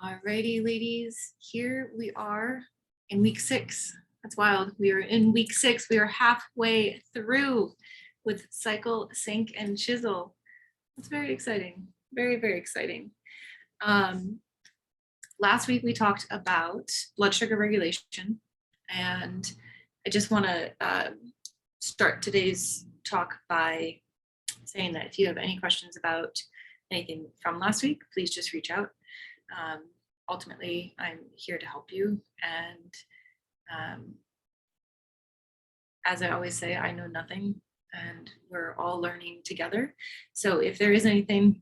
Alrighty, ladies, here we are in week 6. That's wild. We are in week 6. We are halfway through with Cycle, Synch, and Chisel. That's very exciting. Very, very exciting. Last week we talked about blood sugar regulation, and I just want to start today's talk by saying that if you have any questions about anything from last week, please just reach out. Ultimately, I'm here to help you. And as I always say, I know nothing and we're all learning together. So if there is anything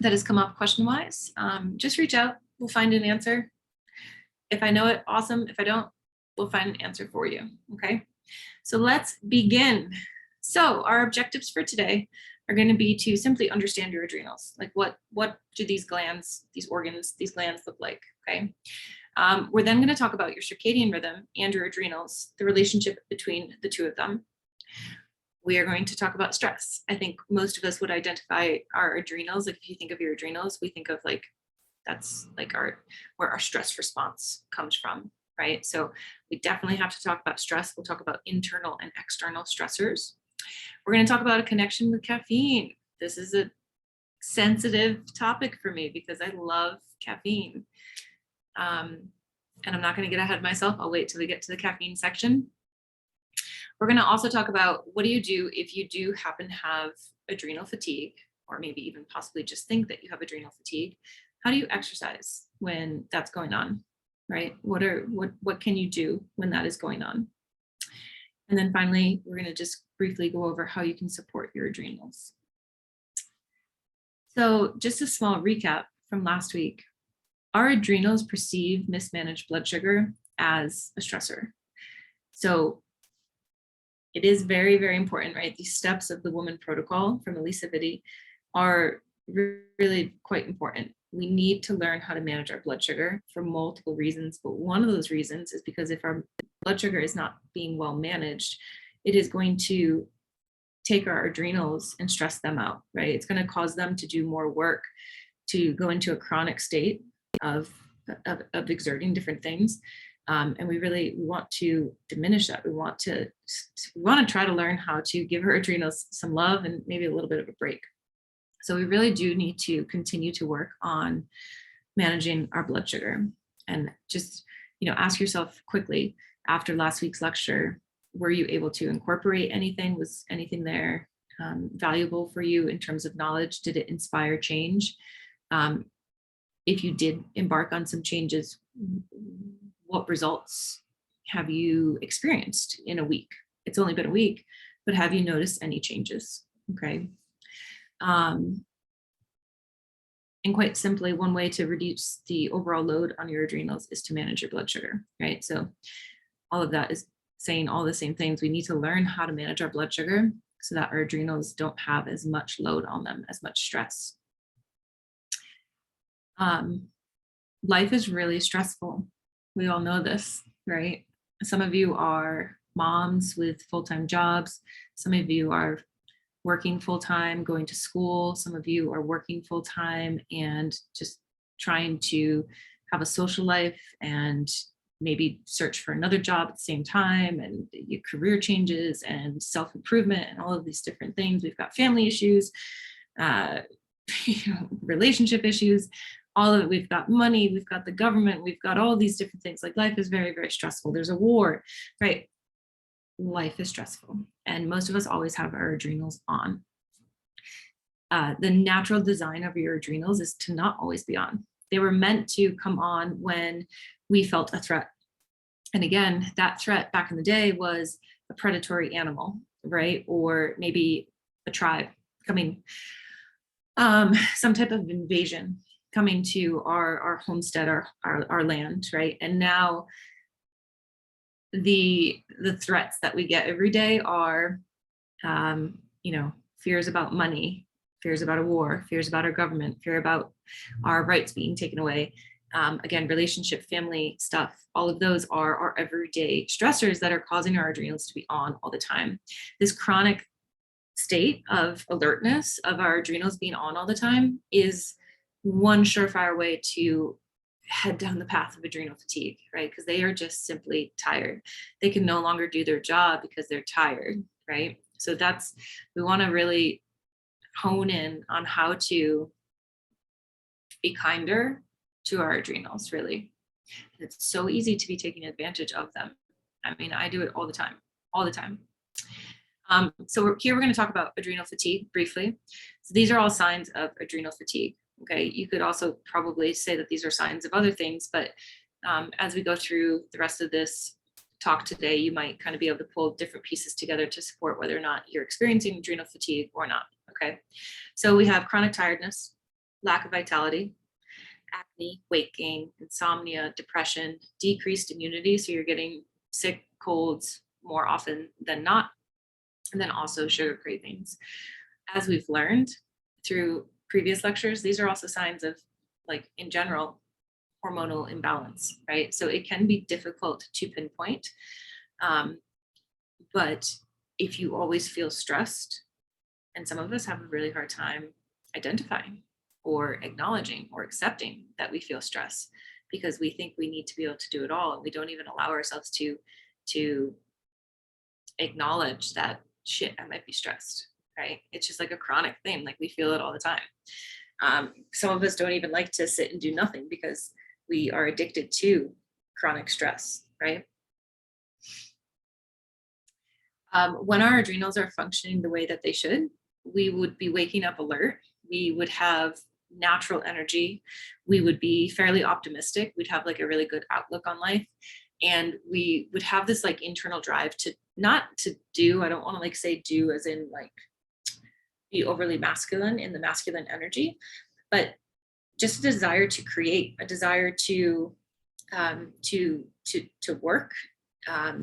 that has come up question-wise, just reach out. We'll find an answer. If I know it, awesome. If I don't, we'll find an answer for you. Okay, so let's begin. So our objectives for today are going to be to simply understand your adrenals. Like what do these glands, these organs, these glands look like, okay? We're then going to talk about your circadian rhythm and your adrenals, the relationship between the two of them. We are going to talk about stress. I think most of us would identify our adrenals. Like if you think of your adrenals, we think of like, that's like where our stress response comes from, right? So we definitely have to talk about stress. We'll talk about internal and external stressors. We're going to talk about a connection with caffeine. This is a sensitive topic for me because I love caffeine. And I'm not going to get ahead of myself. I'll wait till we get to the caffeine section. We're going to also talk about what do you do if you do happen to have adrenal fatigue, or maybe even possibly just think that you have adrenal fatigue. How do you exercise when that's going on, right? What can you do when that is going on? And then finally, we're going to just briefly go over how you can support your adrenals. So just a small recap from last week. Our adrenals perceive mismanaged blood sugar as a stressor. So it is very, very important, right? These steps of the Woman Protocol from Elisa Vitti are really quite important. We need to learn how to manage our blood sugar for multiple reasons, but one of those reasons is because if our blood sugar is not being well managed, it is going to take our adrenals and stress them out, right? It's going to cause them to do more work, to go into a chronic state of exerting different things. And we want to diminish that. We want to try to learn how to give our adrenals some love and maybe a little bit of a break. So we really do need to continue to work on managing our blood sugar. And just, ask yourself quickly after last week's lecture, were you able to incorporate anything? Was anything there valuable for you in terms of knowledge? Did it inspire change? If you did embark on some changes, what results have you experienced in a week? It's only been a week, but have you noticed any changes? Okay. And quite simply, one way to reduce the overall load on your adrenals is to manage your blood sugar, right? So all of that is saying all the same things. We need to learn how to manage our blood sugar so that our adrenals don't have as much load on them, as much stress. Life is really stressful. We all know this, right? Some of you are moms with full-time jobs. Some of you are working full-time, going to school. Some of you are working full-time and just trying to have a social life and maybe search for another job at the same time, and your career changes and self-improvement and all of these different things. We've got family issues, relationship issues, all of it. We've got money, we've got the government, we've got all these different things. Like life is very, very stressful. There's a war, right? Life is stressful. And most of us always have our adrenals on. The natural design of your adrenals is to not always be on. They were meant to come on when we felt a threat. And again, that threat back in the day was a predatory animal, right? Or maybe a tribe coming, some type of invasion coming to our homestead, our land, right? And now the threats that we get every day are, fears about money, fears about a war, fears about our government, fear about our rights being taken away. Again, relationship, family stuff, all of those are our everyday stressors that are causing our adrenals to be on all the time. This chronic state of alertness of our adrenals being on all the time is one surefire way to head down the path of adrenal fatigue, right? Because they are just simply tired. They can no longer do their job because they're tired, right? So we want to really hone in on how to be kinder to our adrenals, really. And it's so easy to be taking advantage of them. I mean, I do it all the time, all the time. So we're going to talk about adrenal fatigue briefly. So these are all signs of adrenal fatigue. Okay, you could also probably say that these are signs of other things, but as we go through the rest of this talk today, you might kind of be able to pull different pieces together to support whether or not you're experiencing adrenal fatigue or not. Okay, so we have chronic tiredness, lack of vitality, acne, weight gain, insomnia, depression, decreased immunity. So you're getting sick, colds more often than not. And then also sugar cravings. As we've learned through previous lectures, these are also signs of, like, in general, hormonal imbalance, right? So it can be difficult to pinpoint. But if you always feel stressed, and some of us have a really hard time identifying or acknowledging or accepting that we feel stress because we think we need to be able to do it all, and we don't even allow ourselves to acknowledge that, shit, I might be stressed, right? It's just like a chronic thing. Like, we feel it all the time. Some of us don't even like to sit and do nothing because we are addicted to chronic stress, right? When our adrenals are functioning the way that they should, we would be waking up alert. We would have natural energy. We would be fairly optimistic. We'd have like a really good outlook on life. And we would have this like internal drive to not to do, I don't want to like say do as in like be overly masculine in the masculine energy, but just a desire to create, a desire to work,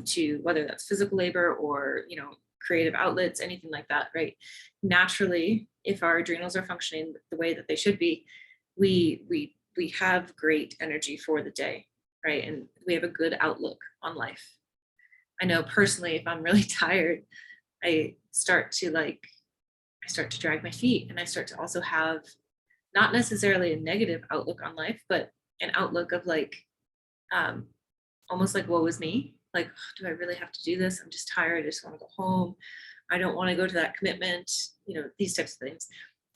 to whether that's physical labor or, you know, creative outlets, anything like that, right? Naturally, if our adrenals are functioning the way that they should be, we have great energy for the day, right? And we have a good outlook on life. I know personally, if I'm really tired, I start to drag my feet, and I start to also have not necessarily a negative outlook on life, but an outlook of like, almost like, woe is me. Like, do I really have to do this? I'm just tired. I just want to go home. I don't want to go to that commitment, you know, these types of things.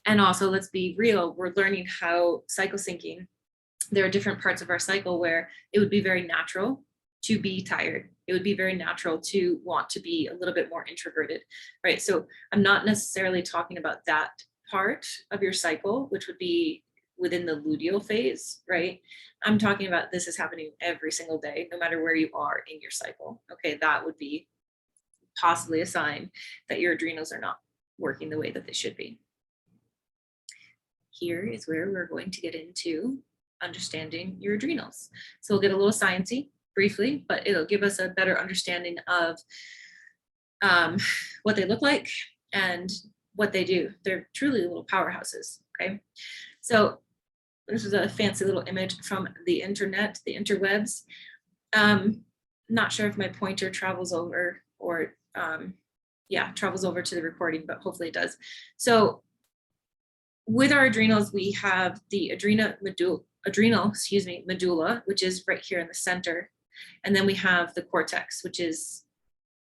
And also, let's be real, we're learning how cycle syncing, there are different parts of our cycle where it would be very natural to be tired. It would be very natural to want to be a little bit more introverted, right? So I'm not necessarily talking about that part of your cycle, which would be within the luteal phase, right? I'm talking about this is happening every single day, no matter where you are in your cycle. Okay, that would be possibly a sign that your adrenals are not working the way that they should be. Here is where we're going to get into understanding your adrenals. So we'll get a little sciencey briefly, but it'll give us a better understanding of what they look like and what they do. They're truly little powerhouses, okay? So this is a fancy little image from the internet, the interwebs. Not sure if my pointer travels over or travels over to the recording, but hopefully it does. So with our adrenals, we have the medulla, which is right here in the center. And then we have the cortex, which is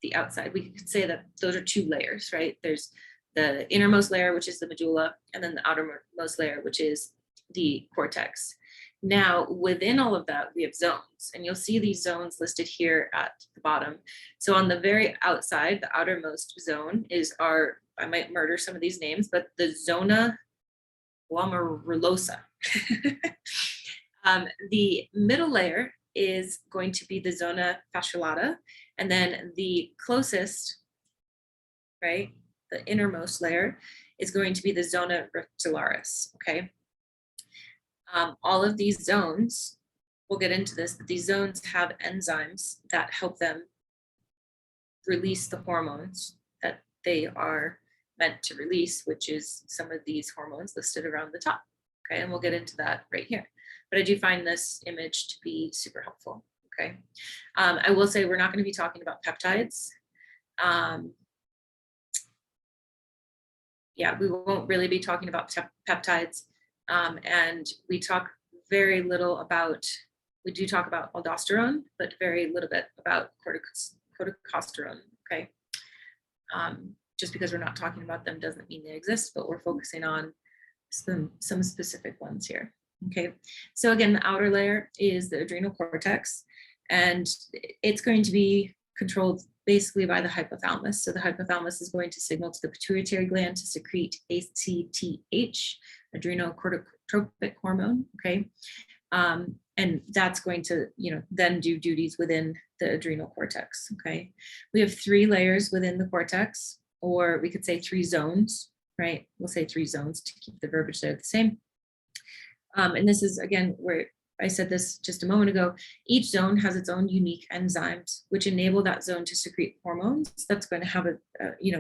the outside. We could say that those are two layers, right? There's the innermost layer, which is the medulla, and then the outermost layer, which is the cortex. Now, within all of that, we have zones, and you'll see these zones listed here at the bottom. So on the very outside, the outermost zone is our, I might murder some of these names, but the zona glomerulosa. The middle layer is going to be the zona fasciculata, and then the closest, right, the innermost layer is going to be the zona rectularis, okay? All of these zones, we'll get into this, but these zones have enzymes that help them release the hormones that they are meant to release, which is some of these hormones listed around the top, okay? And we'll get into that right here. But I do find this image to be super helpful, okay? I will say we're not going to be talking about peptides. We won't really be talking about peptides. And we talk very little about, we do talk about aldosterone, but very little bit about corticosterone, okay? Just because we're not talking about them doesn't mean they exist, but we're focusing on some specific ones here, okay? So again, the outer layer is the adrenal cortex, and it's going to be controlled basically by the hypothalamus. So the hypothalamus is going to signal to the pituitary gland to secrete ACTH, adrenocorticotropic hormone, okay? And that's going to, then do duties within the adrenal cortex, okay? We have 3 layers within the cortex, or we could say 3 zones, right? We'll say 3 zones to keep the verbiage there the same. And this is, again, where I said this just a moment ago, each zone has its own unique enzymes, which enable that zone to secrete hormones that's going to have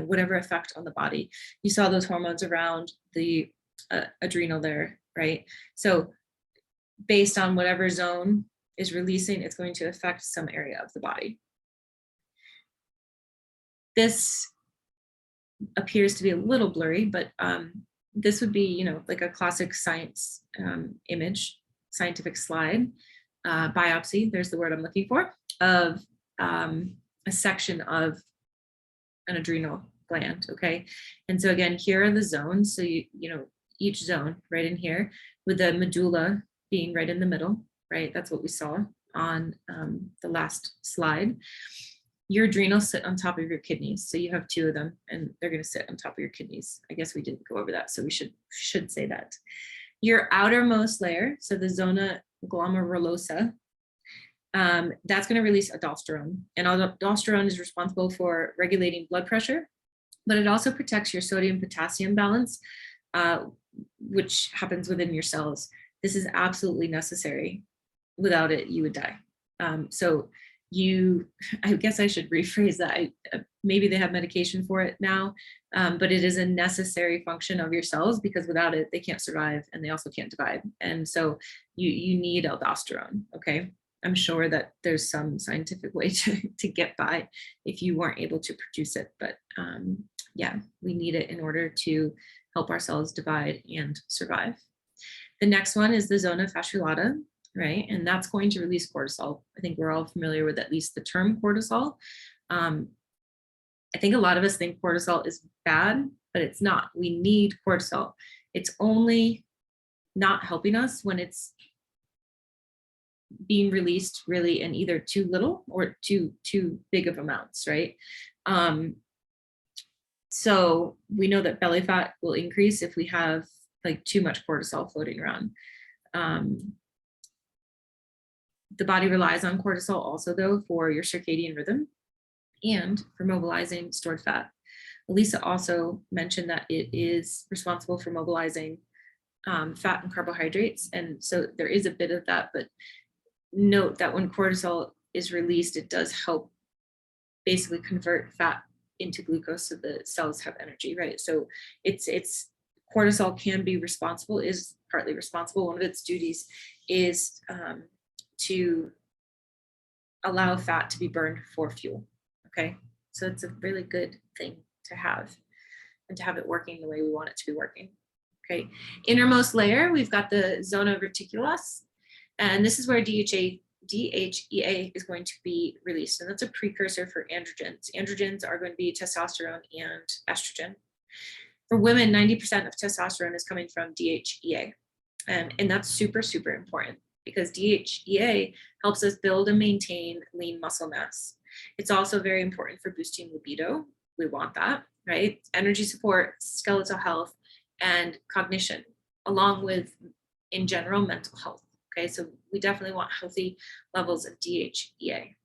whatever effect on the body. You saw those hormones around the adrenal there, right? So based on whatever zone is releasing, it's going to affect some area of the body. This appears to be a little blurry, but this would be, like a classic science image, scientific slide, biopsy, there's the word I'm looking for, of a section of an adrenal gland, okay? And so again, here are the zones. So, each zone right in here with the medulla being right in the middle, right? That's what we saw on the last slide. Your adrenals sit on top of your kidneys. So you have 2 of them and they're going to sit on top of your kidneys. I guess we didn't go over that, so we should say that. Your outermost layer, so the zona glomerulosa, that's going to release aldosterone. And aldosterone is responsible for regulating blood pressure, but it also protects your sodium-potassium balance, which happens within your cells. This is absolutely necessary. Without it, you would die. I guess I should rephrase that. Maybe they have medication for it now, but it is a necessary function of your cells, because without it, they can't survive and they also can't divide. And so you need aldosterone, okay? I'm sure that there's some scientific way to get by if you weren't able to produce it, but yeah, we need it in order to help our cells divide and survive. The next one is the zona fasciculata, right? And that's going to release cortisol. I think we're all familiar with at least the term cortisol. I think a lot of us think cortisol is bad, but it's not. We need cortisol. It's only not helping us when it's being released really in either too little or too big of amounts, right? So we know that belly fat will increase if we have like too much cortisol floating around. The body relies on cortisol also, though, for your circadian rhythm and for mobilizing stored fat. Elisa also mentioned that it is responsible for mobilizing fat and carbohydrates. And so there is a bit of that, but note that when cortisol is released, it does help basically convert fat into glucose so the cells have energy, right? So it's cortisol can be responsible, is partly responsible. One of its duties is to allow fat to be burned for fuel, okay? So it's a really good thing to have, and to have it working the way we want it to be working, okay? Innermost layer, we've got the zona reticulus, and this is where DHEA is going to be released, and that's a precursor for androgens. Androgens are going to be testosterone and estrogen. For women, 90% of testosterone is coming from DHEA, and that's super, super important, because DHEA helps us build and maintain lean muscle mass. It's also very important for boosting libido. We want that, right? Energy support, skeletal health, and cognition, along with, in general, mental health. Okay, so we definitely want healthy levels of DHEA.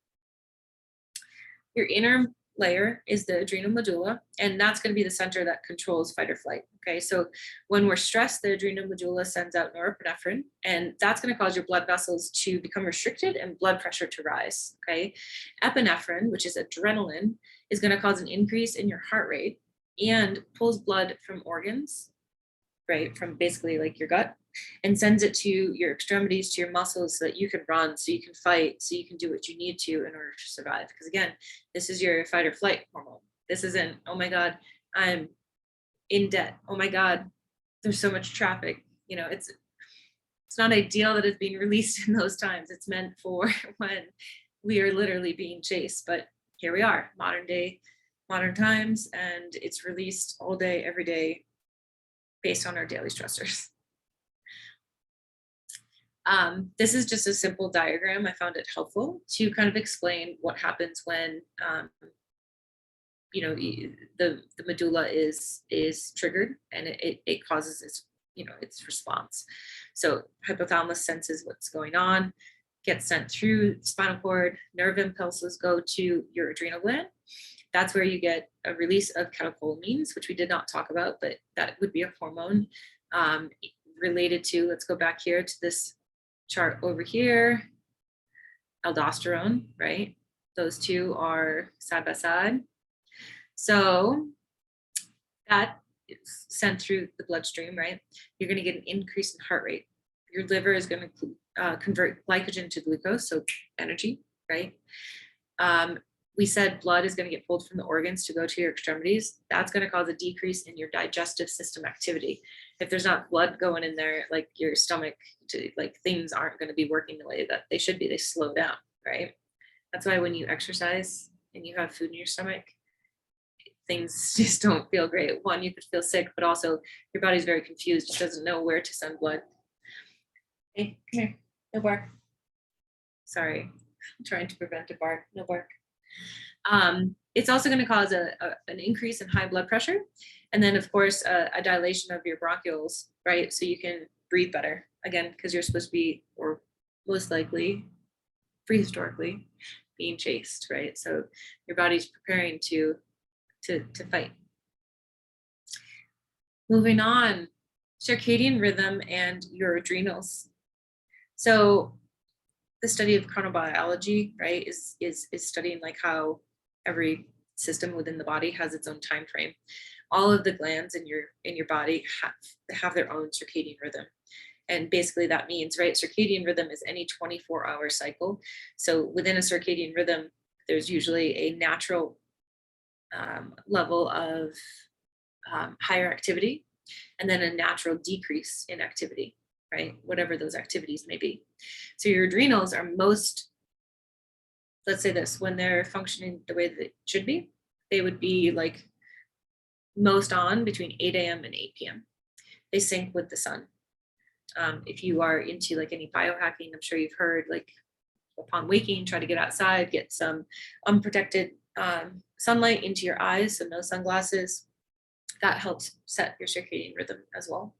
Your inner layer is the adrenal medulla, and that's going to be the center that controls fight or flight. Okay, so when we're stressed, the adrenal medulla sends out norepinephrine, and that's going to cause your blood vessels to become restricted and blood pressure to rise. Okay, epinephrine, which is adrenaline, is going to cause an increase in your heart rate and pulls blood from organs, right, from basically like your gut, and sends it to your extremities, to your muscles, so that you can run, so you can fight, so you can do what you need to in order to survive. Because again, this is your fight or flight hormone. This isn't, oh my God, I'm in debt. Oh my God, there's so much traffic. You know, It's not ideal that it's being released in those times. It's meant for when we are literally being chased, but here we are, modern times, and it's released all day, every day, based on our daily stressors. This is just a simple diagram. I found it helpful to kind of explain what happens when the medulla is triggered, and it causes its response. So hypothalamus senses what's going on, gets sent through the spinal cord, nerve impulses go to your adrenal gland. That's where you get a release of catecholamines, which we did not talk about, but that would be a hormone related to, let's go back here to this chart over here, aldosterone, right? Those two are side by side. So that is sent through the bloodstream, right? You're going to get an increase in heart rate. Your liver is going to convert glycogen to glucose, so energy, right? We said blood is going to get pulled from the organs to go to your extremities. That's going to cause a decrease in your digestive system activity. If there's not blood going in there, like your stomach, things aren't going to be working the way that they should be. They slow down, right? That's why when you exercise and you have food in your stomach, things just don't feel great. One, you could feel sick, but also your body's very confused. It doesn't know where to send blood. Hey, come here. No bark. Sorry, I'm trying to prevent a bark. No bark. It's also going to cause an increase in high blood pressure. And then, of course, a dilation of your bronchioles, right? So you can breathe better, again, because you're supposed to be, or most likely, prehistorically, being chased, right? So your body's preparing to fight. Moving on, circadian rhythm and your adrenals. So the study of chronobiology, right, is studying like how every system within the body has its own time frame. All of the glands in your body have their own circadian rhythm. And basically that means, right, circadian rhythm is any 24-hour cycle. So within a circadian rhythm, there's usually a natural level of higher activity, and then a natural decrease in activity, right? Whatever those activities may be. So your adrenals are most, let's say this, when they're functioning the way that it should be, they would be like most on between 8 a.m. and 8 p.m. They sync with the sun. If you are into like any biohacking, I'm sure you've heard, like, upon waking, try to get outside, get some unprotected sunlight into your eyes, so no sunglasses. That helps set your circadian rhythm as well,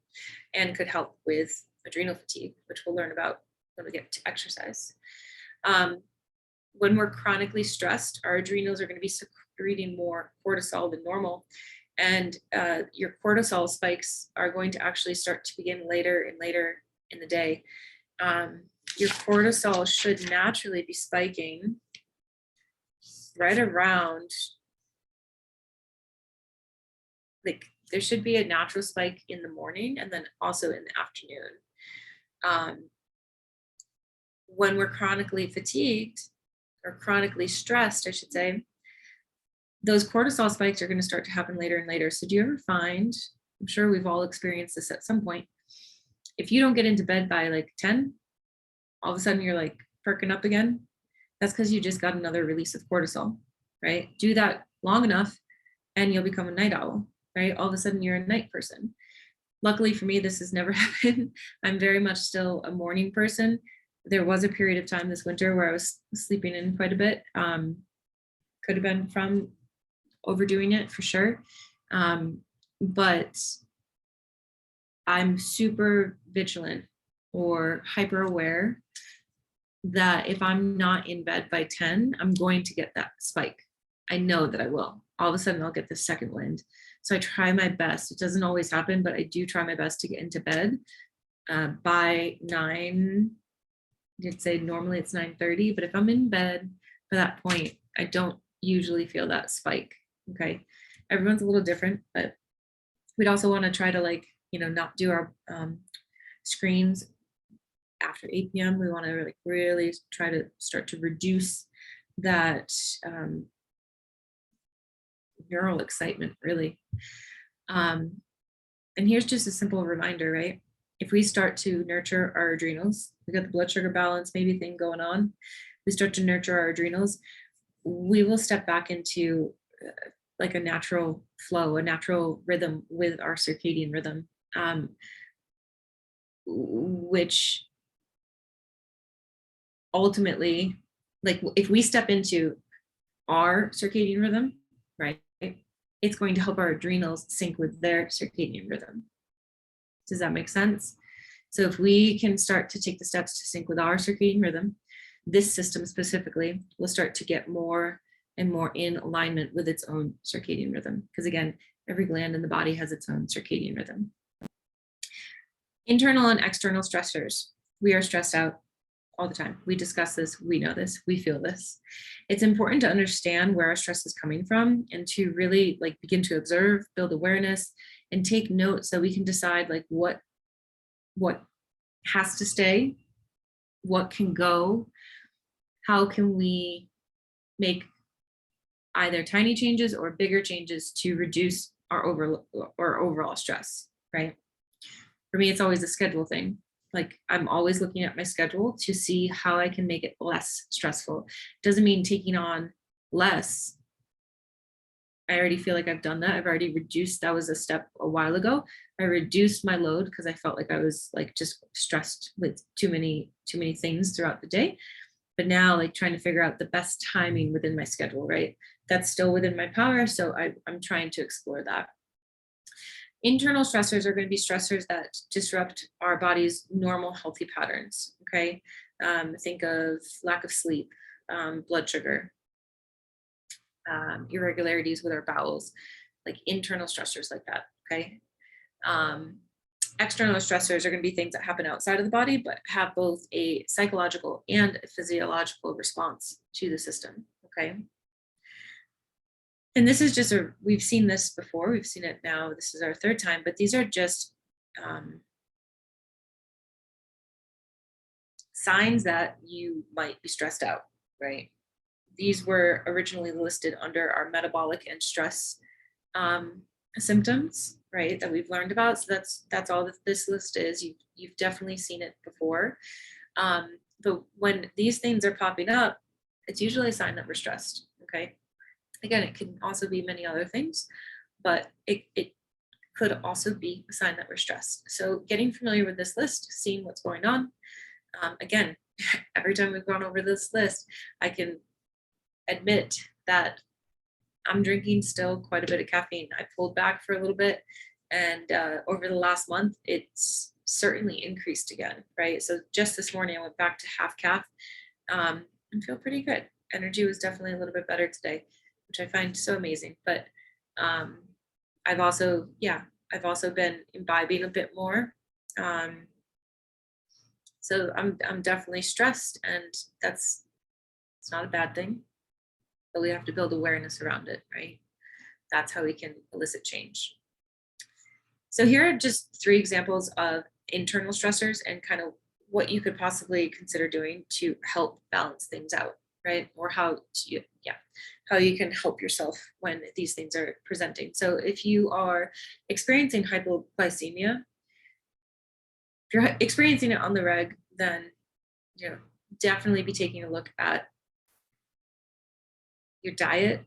and could help with adrenal fatigue, which we'll learn about when we get to exercise. When we're chronically stressed, our adrenals are going to be secreting more cortisol than normal, and your cortisol spikes are going to actually start to begin later and later in the day. Your cortisol should naturally be spiking right around, like, there should be a natural spike in the morning and then also in the afternoon. When we're chronically fatigued or chronically stressed, I should say, those cortisol spikes are going to start to happen later and later. So do you ever find, I'm sure we've all experienced this at some point, if you don't get into bed by like 10, all of a sudden you're like perking up again? That's because you just got another release of cortisol, right? Do that long enough and you'll become a night owl, right? All of a sudden you're a night person. Luckily for me, this has never happened. I'm very much still a morning person. There was a period of time this winter where I was sleeping in quite a bit. Could have been from overdoing it for sure. But I'm super vigilant or hyper aware that if I'm not in bed by 10, I'm going to get that spike. I know that I will. All of a sudden I'll get the second wind. So I try my best. It doesn't always happen, but I do try my best to get into bed by 9. I'd say normally it's 9:30, but if I'm in bed by that point, I don't usually feel that spike. Okay. Everyone's a little different, but we'd also want to try to, like, not do our screens after 8 p.m. We want to really try to start to reduce that neural excitement, really. And here's just a simple reminder, right? if we start to nurture our adrenals, we got the blood sugar balance maybe thing going on, we start to nurture our adrenals, we will step back into like a natural flow, a natural rhythm with our circadian rhythm, which ultimately, like if we step into our circadian rhythm, right, it's going to help our adrenals sync with their circadian rhythm. Does that make sense? So if we can start to take the steps to sync with our circadian rhythm, this system specifically will start to get more and more in alignment with its own circadian rhythm. Because again, every gland in the body has its own circadian rhythm. Internal and external stressors. We are stressed out all the time. We discuss this, we know this, we feel this. It's important to understand where our stress is coming from and to really like begin to observe, build awareness, and take note so we can decide like what has to stay, what can go, how can we make either tiny changes or bigger changes to reduce our overall stress, right? For me, it's always a schedule thing. Like I'm always looking at my schedule to see how I can make it less stressful. Doesn't mean taking on less. I already feel like I've done that. I've already reduced. That was a step a while ago. I reduced my load because I felt like I was like just stressed with too many things throughout the day. But now like trying to figure out the best timing within my schedule, right? That's still within my power. So I'm trying to explore that. Internal stressors are going to be stressors that disrupt our body's normal healthy patterns. Okay. Think of lack of sleep, blood sugar, irregularities with our bowels, like internal stressors like that. Okay. External stressors are going to be things that happen outside of the body, but have both a psychological and a physiological response to the system. Okay. And this is just we've seen this before. We've seen it now. This is our third time, but these are just signs that you might be stressed out, right? These were originally listed under our metabolic and stress symptoms, right, that we've learned about. So that's all that this list is. You've definitely seen it before. But when these things are popping up, it's usually a sign that we're stressed, okay? Again, it can also be many other things, but it could also be a sign that we're stressed. So getting familiar with this list, seeing what's going on. Again, every time we've gone over this list, I can admit that I'm drinking still quite a bit of caffeine. I pulled back for a little bit, and over the last month, it's certainly increased again, right? So just this morning, I went back to half calf and feel pretty good. Energy was definitely a little bit better today, which I find so amazing. But I've also been imbibing a bit more. So I'm definitely stressed, and it's not a bad thing, but we have to build awareness around it, right? That's how we can elicit change. So here are just 3 examples of internal stressors and kind of what you could possibly consider doing to help balance things out, right? Or how you can help yourself when these things are presenting. So if you are experiencing hypoglycemia, if you're experiencing it on the reg, then definitely be taking a look at your diet,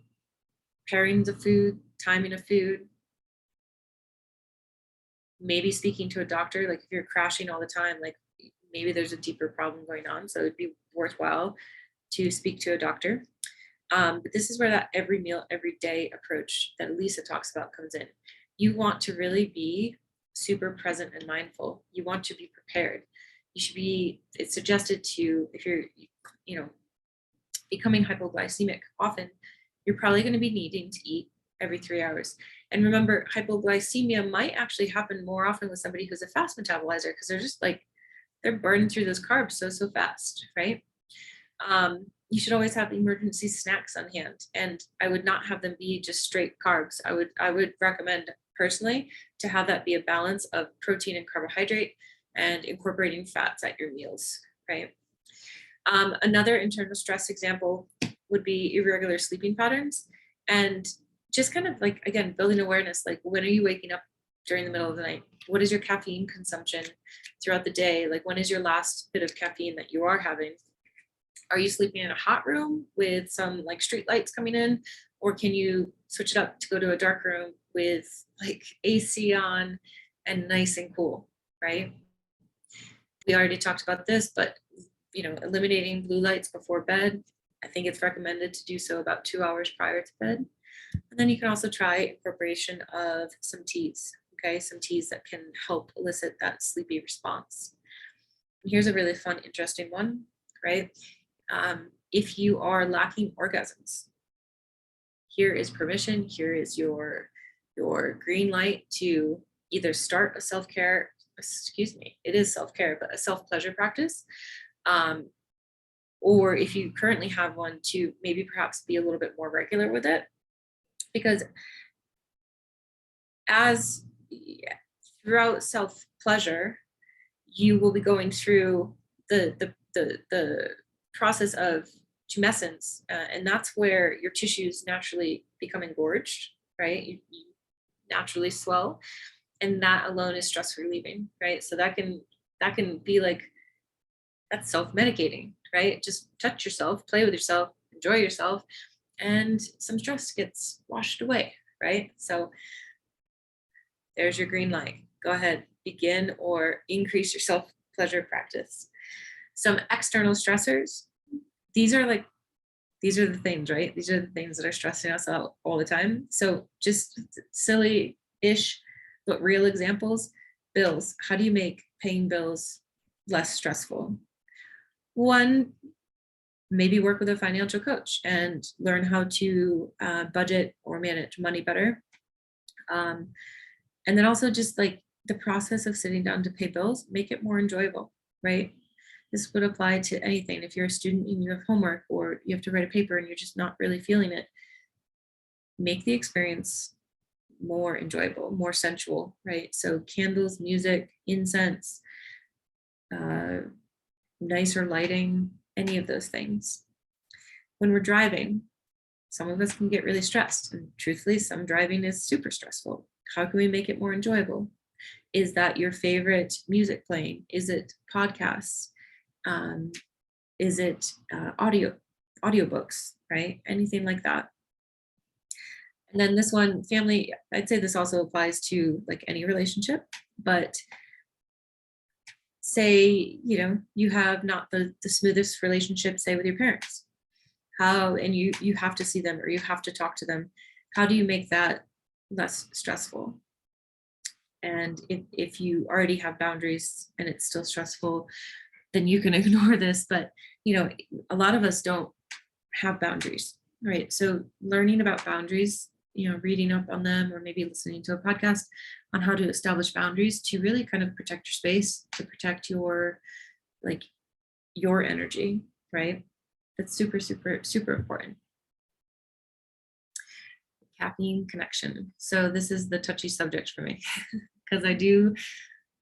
pairings of food, timing of food, maybe speaking to a doctor. Like if you're crashing all the time, like maybe there's a deeper problem going on. So it'd be worthwhile to speak to a doctor. But this is where that every meal, every day approach that Lisa talks about comes in. You want to really be super present and mindful. You want to be prepared. It's suggested to, if you're, becoming hypoglycemic often, you're probably going to be needing to eat every 3 hours. And remember, hypoglycemia might actually happen more often with somebody who's a fast metabolizer, because they're just like, they're burning through those carbs so fast, right? You should always have emergency snacks on hand, and I would not have them be just straight carbs. I would recommend personally to have that be a balance of protein and carbohydrate and incorporating fats at your meals, right? Another internal stress example would be irregular sleeping patterns, and just kind of like, again, building awareness, like when are you waking up during the middle of the night? What is your caffeine consumption? throughout the day. Like, when is your last bit of caffeine that you are having? Are you sleeping in a hot room with some like street lights coming in, or can you switch it up to go to a dark room with like AC on and nice and cool, right? We already talked about this, but eliminating blue lights before bed. I think it's recommended to do so about 2 hours prior to bed. And then you can also try incorporation of some teas, okay? Some teas that can help elicit that sleepy response. And here's a really fun, interesting one, right? If you are lacking orgasms, here is permission, here is your green light to either start a self-care, it is self-care, but a self-pleasure practice. Or if you currently have one, to maybe perhaps be a little bit more regular with it, because as throughout self-pleasure, you will be going through the process of tumescence, and that's where your tissues naturally become engorged, right? You naturally swell, and that alone is stress relieving, right? So that can be like, that's self-medicating, right? Just touch yourself, play with yourself, enjoy yourself, and some stress gets washed away, right? So there's your green light. Go ahead, begin or increase your self-pleasure practice. Some external stressors. These are the things, right? These are the things that are stressing us out all the time. So just silly-ish, but real examples. Bills. How do you make paying bills less stressful? One, maybe work with a financial coach and learn how to budget or manage money better. And then also just like the process of sitting down to pay bills, make it more enjoyable, right? This would apply to anything. If you're a student and you have homework or you have to write a paper and you're just not really feeling it, make the experience more enjoyable, more sensual, right? So candles, music, incense, nicer lighting, any of those things. When we're driving, some of us can get really stressed, and truthfully, some driving is super stressful. How can we make it more enjoyable? Is that your favorite music playing? Is it podcasts? Is it audiobooks, right? Anything like that. And then this one, family, I'd say this also applies to like any relationship, but say, you have not the smoothest relationship, say with your parents. And you have to see them or you have to talk to them. How do you make that less stressful? And if you already have boundaries and it's still stressful, then you can ignore this. But, a lot of us don't have boundaries, right? So learning about boundaries, reading up on them or maybe listening to a podcast on how to establish boundaries to really kind of protect your space, to protect your energy, right? That's super, super, super important. Caffeine connection. So this is the touchy subject for me because I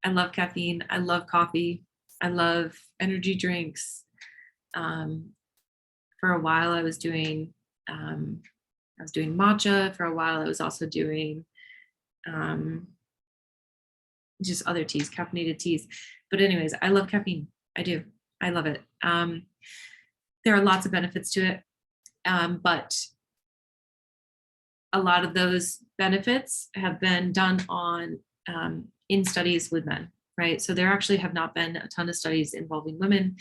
love caffeine. I love coffee. I love energy drinks. For a while I was doing matcha. For a while I was also doing just other teas, caffeinated teas. But anyways, I love caffeine. I do. I love it. There are lots of benefits to it. But a lot of those benefits have been done on in studies with men, right? So there actually have not been a ton of studies involving women.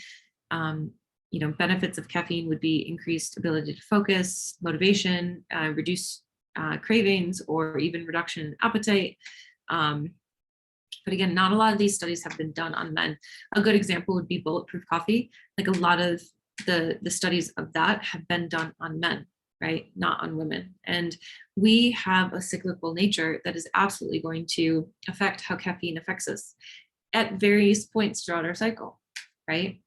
Benefits of caffeine would be increased ability to focus, motivation, reduce cravings, or even reduction in appetite. But again, not a lot of these studies have been done on men. A good example would be bulletproof coffee. Like a lot of the studies of that have been done on men, right? Not on women. And we have a cyclical nature that is absolutely going to affect how caffeine affects us at various points throughout our cycle, right?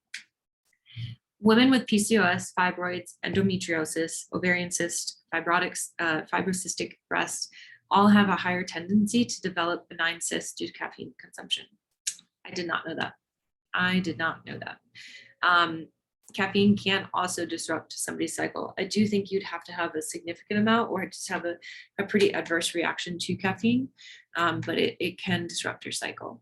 Women with PCOS, fibroids, endometriosis, ovarian cyst, fibrocystic breast, all have a higher tendency to develop benign cysts due to caffeine consumption. I did not know that. Caffeine can also disrupt somebody's cycle. I do think you'd have to have a significant amount or just have a pretty adverse reaction to caffeine, but it can disrupt your cycle.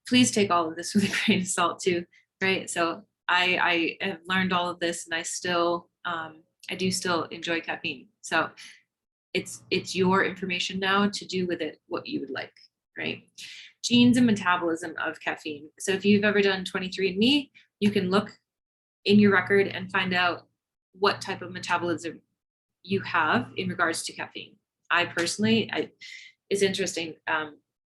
Please take all of this with a grain of salt too, right? So I have learned all of this, and I do still enjoy caffeine. So it's your information now to do with it what you would like, right? Genes and metabolism of caffeine. So if you've ever done 23andMe, you can look in your record and find out what type of metabolism you have in regards to caffeine. I personally, it's interesting.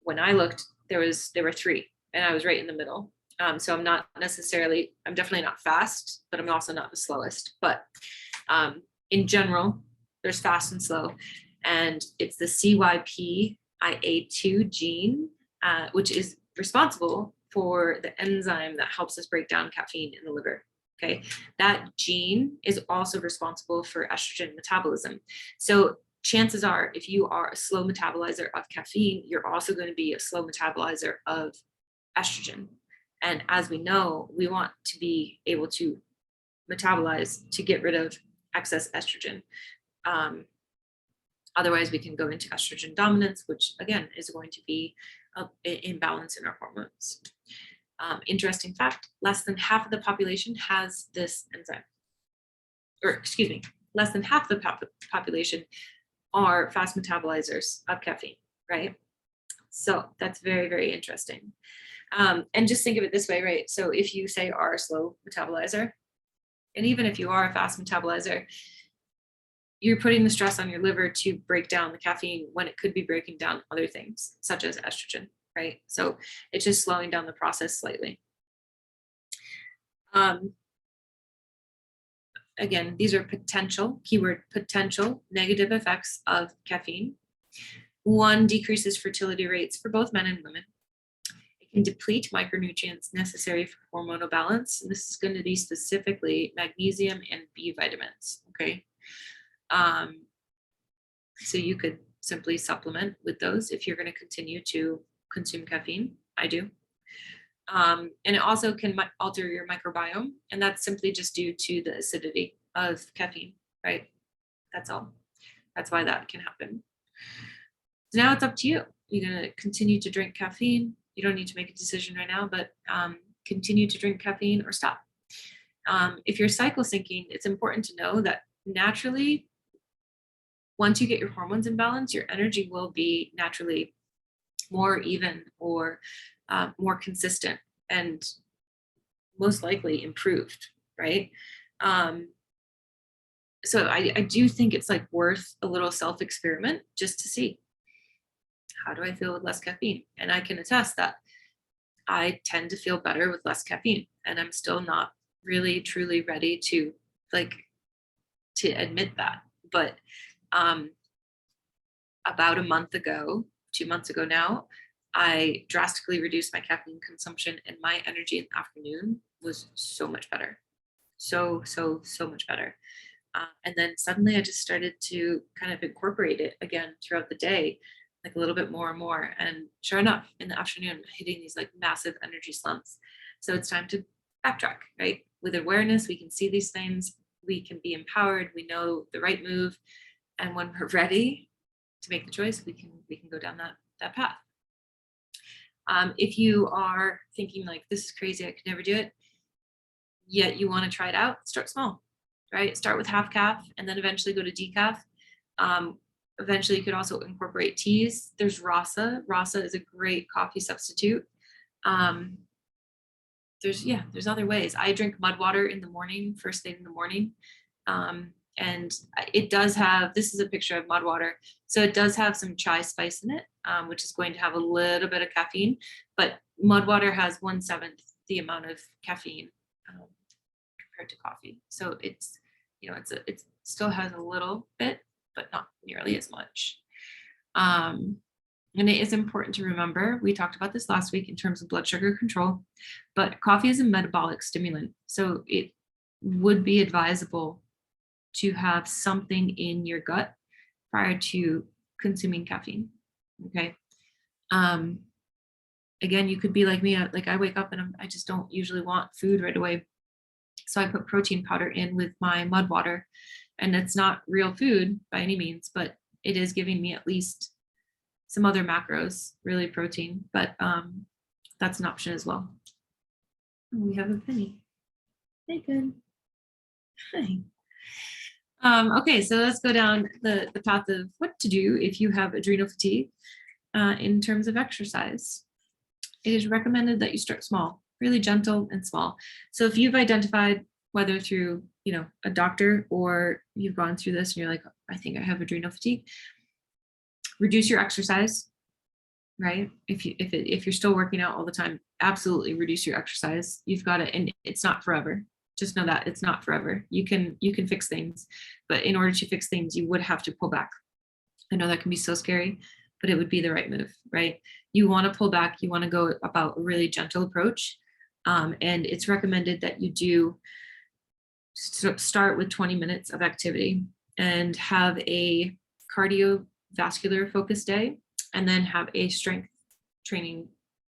When I looked, there were three, and I was right in the middle. So I'm definitely not fast, but I'm also not the slowest. But in general, there's fast and slow, and it's the CYP-IA2 gene, which is responsible for the enzyme that helps us break down caffeine in the liver. Okay, that gene is also responsible for estrogen metabolism. So chances are, if you are a slow metabolizer of caffeine, you're also going to be a slow metabolizer of estrogen. And as we know, we want to be able to metabolize to get rid of excess estrogen. Otherwise, we can go into estrogen dominance, which again is going to be an imbalance in our hormones. Interesting fact, less than half of the population has this enzyme. Or excuse me, less than half the population are fast metabolizers of caffeine, right? So that's very, very interesting. And just think of it this way, right? So if you say are a slow metabolizer, and even if you are a fast metabolizer, you're putting the stress on your liver to break down the caffeine when it could be breaking down other things, such as estrogen, right? So it's just slowing down the process slightly. Again, these are potential, keyword potential, negative effects of caffeine. One, decreases fertility rates for both men and women. It can deplete micronutrients necessary for hormonal balance. And this is going to be specifically magnesium and B vitamins, okay? So you could simply supplement with those if you're going to continue to consume caffeine. I do. And it also can alter your microbiome, and that's simply just due to the acidity of caffeine, right? That's all. That's why that can happen. So now it's up to you. You're going to continue to drink caffeine. You don't need to make a decision right now, but continue to drink caffeine or stop. If you're cycle syncing, it's important to know that naturally, once you get your hormones in balance, your energy will be naturally more even or more consistent and most likely improved, right? So I do think it's like worth a little self-experiment just to see, how do I feel with less caffeine? And I can attest that I tend to feel better with less caffeine, and I'm still not really truly ready to admit that. But about a month ago, 2 months ago now, I drastically reduced my caffeine consumption, and my energy in the afternoon was so much better. So much better. And then suddenly I just started to kind of incorporate it again throughout the day, like a little bit more and more. And sure enough, in the afternoon, hitting these like massive energy slumps. So it's time to backtrack, right? With awareness, we can see these things, we can be empowered, we know the right move. And when we're ready to make the choice, we can go down that path. If you are thinking like, this is crazy, I could never do it, yet you want to try it out, start small, right? Start with half calf and then eventually go to decaf. Eventually you could also incorporate teas. There's Rasa. Rasa is a great coffee substitute. There's other ways. I drink mud water in the morning, first thing in the morning. And it does have, this is a picture of mud water. So it does have some chai spice in it, which is going to have a little bit of caffeine, but mud water has 1/7 the amount of caffeine compared to coffee. So it's, it still has a little bit, but not nearly as much. And it is important to remember, we talked about this last week in terms of blood sugar control, but coffee is a metabolic stimulant. So it would be advisable to have something in your gut prior to consuming caffeine, okay? Again, you could be like me, like I wake up and I just don't usually want food right away. So I put protein powder in with my mud water, and it's not real food by any means, but it is giving me at least some other macros, really protein. But That's an option as well. Oh, we have a penny. Hey, good. Hi. Okay, so let's go down the path of what to do if you have adrenal fatigue in terms of exercise. It is recommended that you start small, really gentle and small. So if you've identified, whether through a doctor or you've gone through this and you're like, I think I have adrenal fatigue, reduce your exercise, right? If you're still working out all the time, absolutely reduce your exercise. You've got it, and it's not forever. Just know that it's not forever. You can fix things, but in order to fix things, you would have to pull back. I know that can be so scary, but it would be the right move, right? You want to pull back. You want to go about a really gentle approach, and it's recommended that you do start with 20 minutes of activity and have a cardiovascular focus day, and then have a strength training,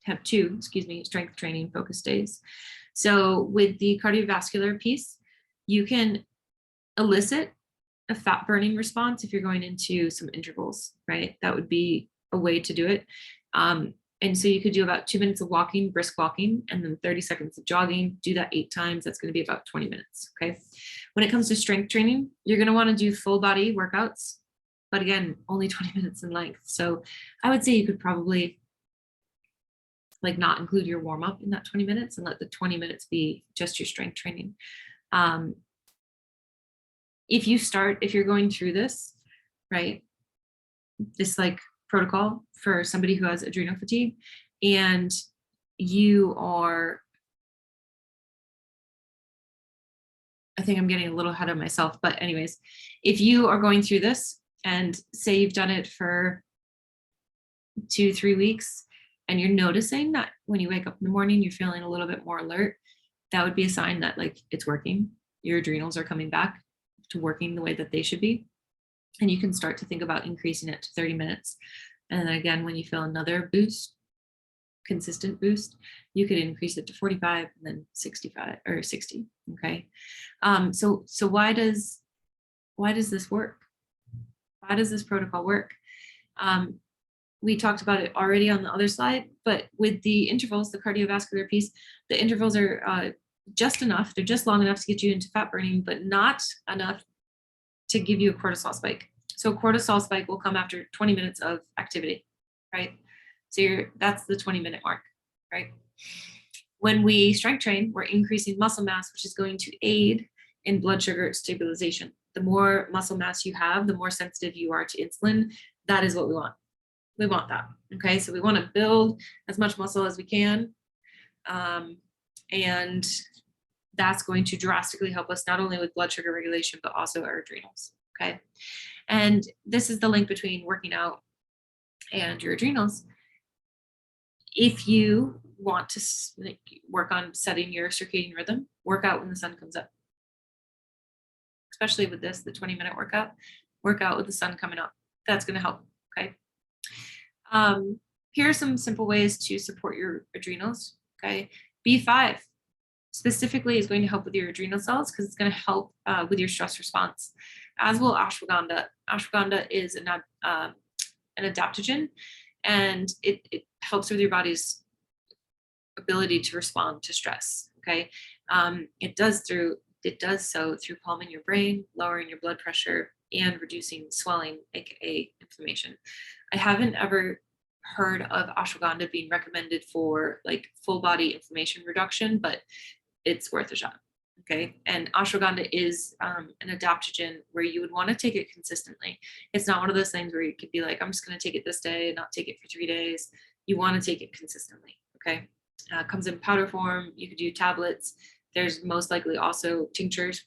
have two, strength training focus days. So with the cardiovascular piece, you can elicit a fat burning response if you're going into some intervals, right? That would be a way to do it. And so you could do about 2 minutes of walking, brisk walking, and then 30 seconds of jogging. Do that 8 times. That's going to be about 20 minutes. Okay. When it comes to strength training, you're going to want to do full body workouts, but again, only 20 minutes in length. So I would say you could probably not include your warm up in that 20 minutes and let the 20 minutes be just your strength training. If you're going through this, right, this protocol for somebody who has adrenal fatigue, and you are, I think I'm getting a little ahead of myself, but anyways, if you are going through this and say you've done it for 2-3 weeks and you're noticing that when you wake up in the morning, you're feeling a little bit more alert, that would be a sign that it's working. Your adrenals are coming back to working the way that they should be. And you can start to think about increasing it to 30 minutes. And then again, when you feel another boost, consistent boost, you could increase it to 45 and then 65 or 60. Okay. So why does this work? Why does this protocol work? We talked about it already on the other slide, but with the intervals, the cardiovascular piece, the intervals are just enough. They're just long enough to get you into fat burning, but not enough to give you a cortisol spike. So a cortisol spike will come after 20 minutes of activity, right? So that's the 20-minute mark, right? When we strength train, we're increasing muscle mass, which is going to aid in blood sugar stabilization. The more muscle mass you have, the more sensitive you are to insulin. That is what we want. We want that. Okay. So we want to build as much muscle as we can. And that's going to drastically help us not only with blood sugar regulation, but also our adrenals. Okay. And this is the link between working out and your adrenals. If you want to work on setting your circadian rhythm, work out when the sun comes up. Especially with this, the 20-minute workout with the sun coming up. That's going to help. Okay. Here are some simple ways to support your adrenals. Okay. B5 specifically is going to help with your adrenal cells because it's going to help with your stress response, as will ashwagandha. Ashwagandha is an adaptogen, and it helps with your body's ability to respond to stress. Okay. It does so through calming your brain, lowering your blood pressure, and reducing swelling, aka inflammation. I haven't ever heard of ashwagandha being recommended for full body inflammation reduction, but it's worth a shot. Okay. And ashwagandha is an adaptogen where you would want to take it consistently. It's not one of those things where you could be like, I'm just going to take it this day and not take it for 3 days. You want to take it consistently. Okay. Comes in powder form. You could do tablets. There's most likely also tinctures.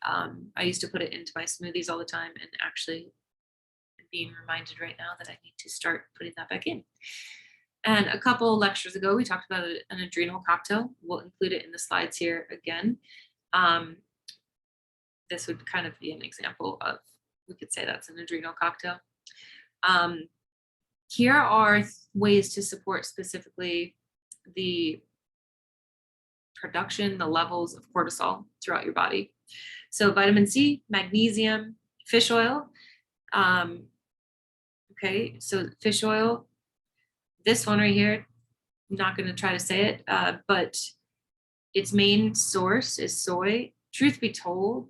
I used to put it into my smoothies all the time, and actually being reminded right now that I need to start putting that back in. And a couple lectures ago, we talked about an adrenal cocktail. We'll include it in the slides here again. This would kind of be an example of, we could say that's an adrenal cocktail. Here are ways to support specifically the production, the levels of cortisol throughout your body. So vitamin C, magnesium, fish oil. Okay, so fish oil, this one right here, I'm not going to try to say it, but its main source is soy. Truth be told,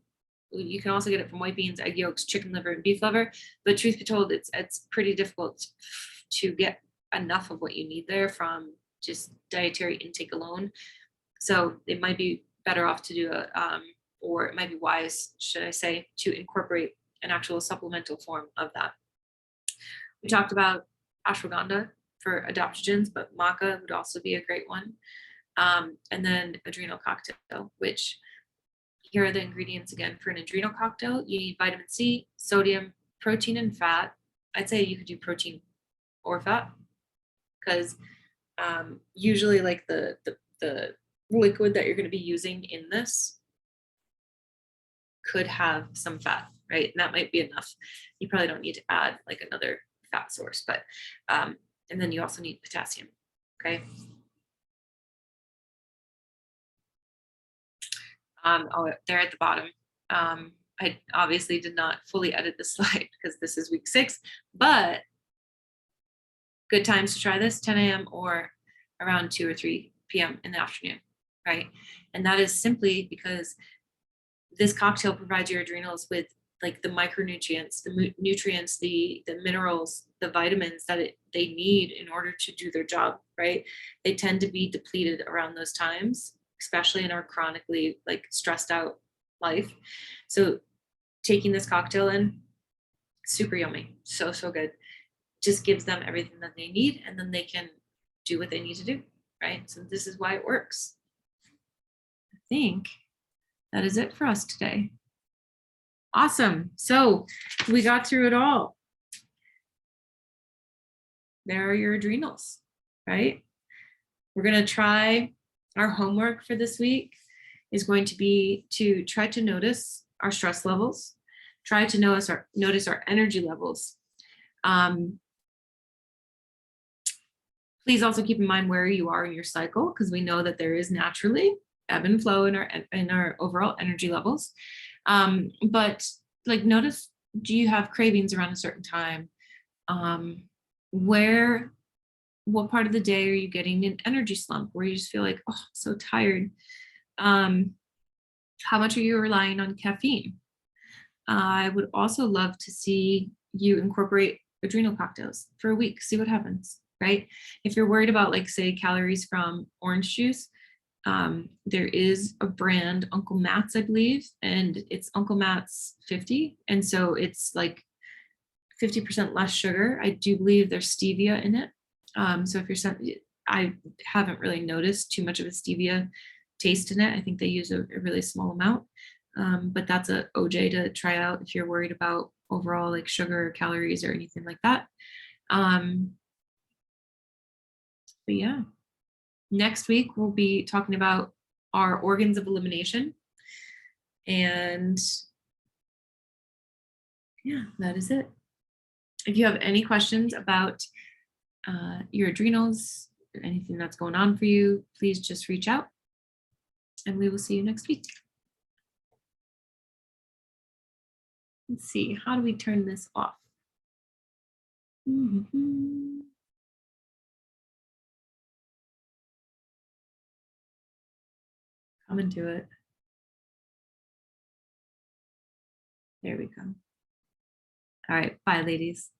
you can also get it from white beans, egg yolks, chicken liver, and beef liver. But truth be told, it's pretty difficult to get enough of what you need there from just dietary intake alone. So it might be better off to do or it might be wise, should I say, to incorporate an actual supplemental form of that. We talked about ashwagandha for adaptogens, but maca would also be a great one. And then adrenal cocktail, which here are the ingredients again for an adrenal cocktail. You need vitamin C, sodium, protein, and fat. I'd say you could do protein or fat because usually like the liquid that you're going to be using in this could have some fat, right? And that might be enough. You probably don't need to add like another fat source, but and then you also need potassium, okay? Oh, there at the bottom. I obviously did not fully edit this slide because this is week 6, but good times to try this, 10 a.m. or around 2 or 3 p.m. in the afternoon, right? And that is simply because this cocktail provides your adrenals with like the micronutrients, the nutrients, the minerals, the vitamins that they need in order to do their job, right? They tend to be depleted around those times, especially in our chronically like stressed out life. So taking this cocktail in, super yummy, so good. Just gives them everything that they need, and then they can do what they need to do, right? So this is why it works. I think that is it for us today. Awesome. So we got through it all. There are your adrenals, right? We're going to try, our homework for this week is going to be to try to notice our stress levels, try to notice our energy levels. Please also keep in mind where you are in your cycle, because we know that there is naturally ebb and flow in our overall energy levels. But like notice, do you have cravings around a certain time? What part of the day are you getting an energy slump where you just feel like, oh, I'm so tired? How much are you relying on caffeine? I would also love to see you incorporate adrenal cocktails for a week, see what happens, right? If you're worried about like say calories from orange juice, there is a brand, Uncle Matt's, I believe, and it's Uncle Matt's 50. And so it's like 50% less sugar. I do believe there's stevia in it. So if I haven't really noticed too much of a stevia taste in it. I think they use a really small amount. But that's a OJ to try out if you're worried about overall like sugar or calories or anything like that. But yeah. Next week, we'll be talking about our organs of elimination. And yeah, that is it. If you have any questions about your adrenals, or anything that's going on for you, please just reach out and we will see you next week. Let's see, how do we turn this off? Mm-hmm. Come into it. There we go. All right, bye, ladies.